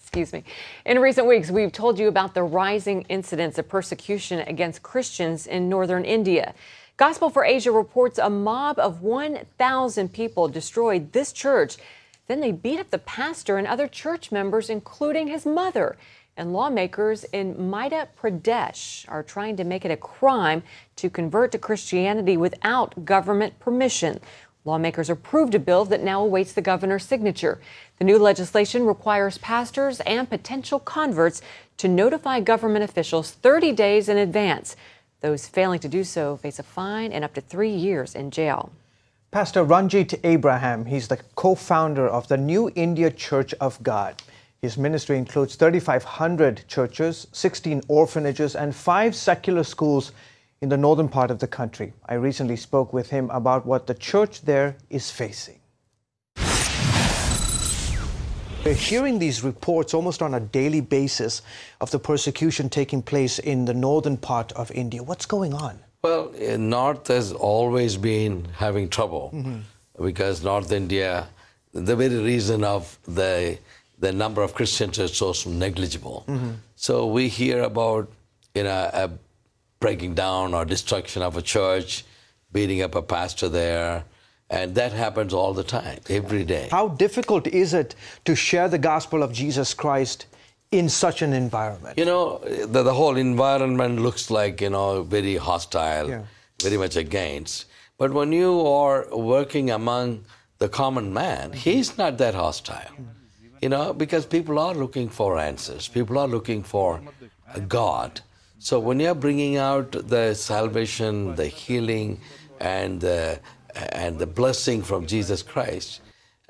Excuse me. In recent weeks, we've told you about the rising incidents of persecution against Christians in northern India. Gospel for Asia reports a mob of 1,000 people destroyed this church. Then they beat up the pastor and other church members, including his mother. And lawmakers in Madhya Pradesh are trying to make it a crime to convert to Christianity without government permission. Lawmakers approved a bill that now awaits the governor's signature. The new legislation requires pastors and potential converts to notify government officials 30 days in advance. Those failing to do so face a fine and up to 3 years in jail. Pastor Ranjit Abraham, he's the co-founder of the New India Church of God. His ministry includes 3,500 churches, 16 orphanages, and 5 secular schools in the northern part of the country. I recently spoke with him about what the church there is facing. We're hearing these reports almost on a daily basis of the persecution taking place in the northern part of India. What's going on? Well, North has always been having trouble because North India, the very reason of the number of Christians is so negligible. So we hear about, a breaking down or destruction of a church, beating up a pastor there, and that happens all the time, every day. How difficult is it to share the gospel of Jesus Christ in such an environment? The whole environment looks like, very hostile, very much against. But when you are working among the common man, he's not that hostile, because people are looking for answers. People are looking for a God. So when you're bringing out the salvation, the healing, and the blessing from Jesus Christ,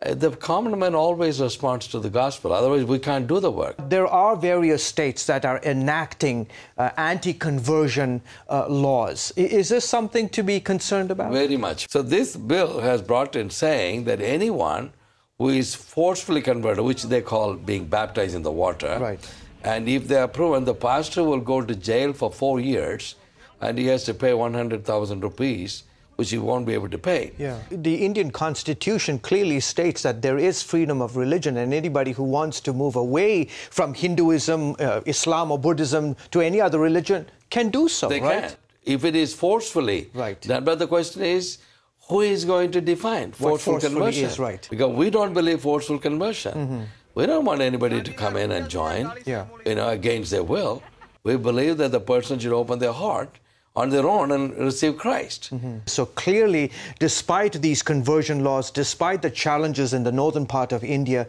the common man always responds to the gospel. Otherwise, we can't do the work. There are various states that are enacting anti-conversion laws. Is this something to be concerned about? Very much. So this bill has brought in saying that anyone who is forcefully converted, which they call being baptized in the water, right. And if they are proven, the pastor will go to jail for 4 years, and he has to pay 100,000 rupees, which he won't be able to pay. Yeah. The Indian Constitution clearly states that there is freedom of religion, and anybody who wants to move away from Hinduism, Islam, or Buddhism to any other religion can do so, they right? Can, if it is forcefully. Right. But the question is, who is going to define forceful conversion? Is right. Because we don't believe forceful conversion. We don't want anybody to come in and join, against their will. We believe that the person should open their heart on their own and receive Christ. So clearly, despite these conversion laws, despite the challenges in the northern part of India,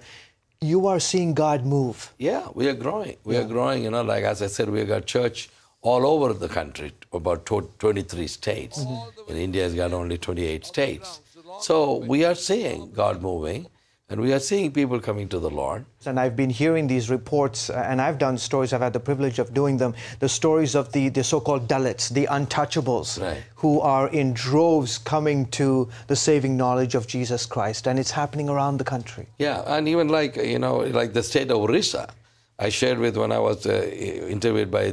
you are seeing God move. Yeah, we are growing. We are growing, like as I said, we got church all over the country, about 23 states. And India has got only 28 states. So we are seeing God moving. And we are seeing people coming to the Lord. And I've been hearing these reports, and I've done stories, I've had the privilege of doing them, the stories of the so-called Dalits, the untouchables, right, who are in droves coming to the saving knowledge of Jesus Christ. And it's happening around the country. Yeah, and even like the state of Orissa, I shared with when I was interviewed by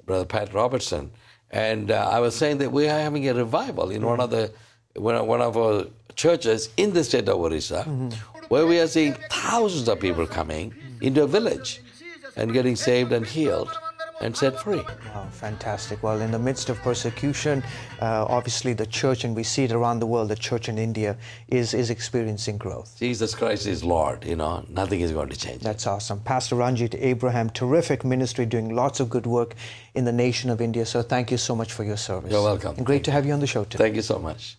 Brother Pat Robertson. And I was saying that we are having a revival in one of our churches in the state of Orissa, where we are seeing thousands of people coming into a village and getting saved and healed and set free. Wow, fantastic. Well, in the midst of persecution, obviously the church, and we see it around the world, the church in India is experiencing growth. Jesus Christ is Lord, nothing is going to change. That's awesome. Pastor Ranjit Abraham, terrific ministry, doing lots of good work in the nation of India. So thank you so much for your service. You're welcome. And great to have you on the show today. Thank you so much.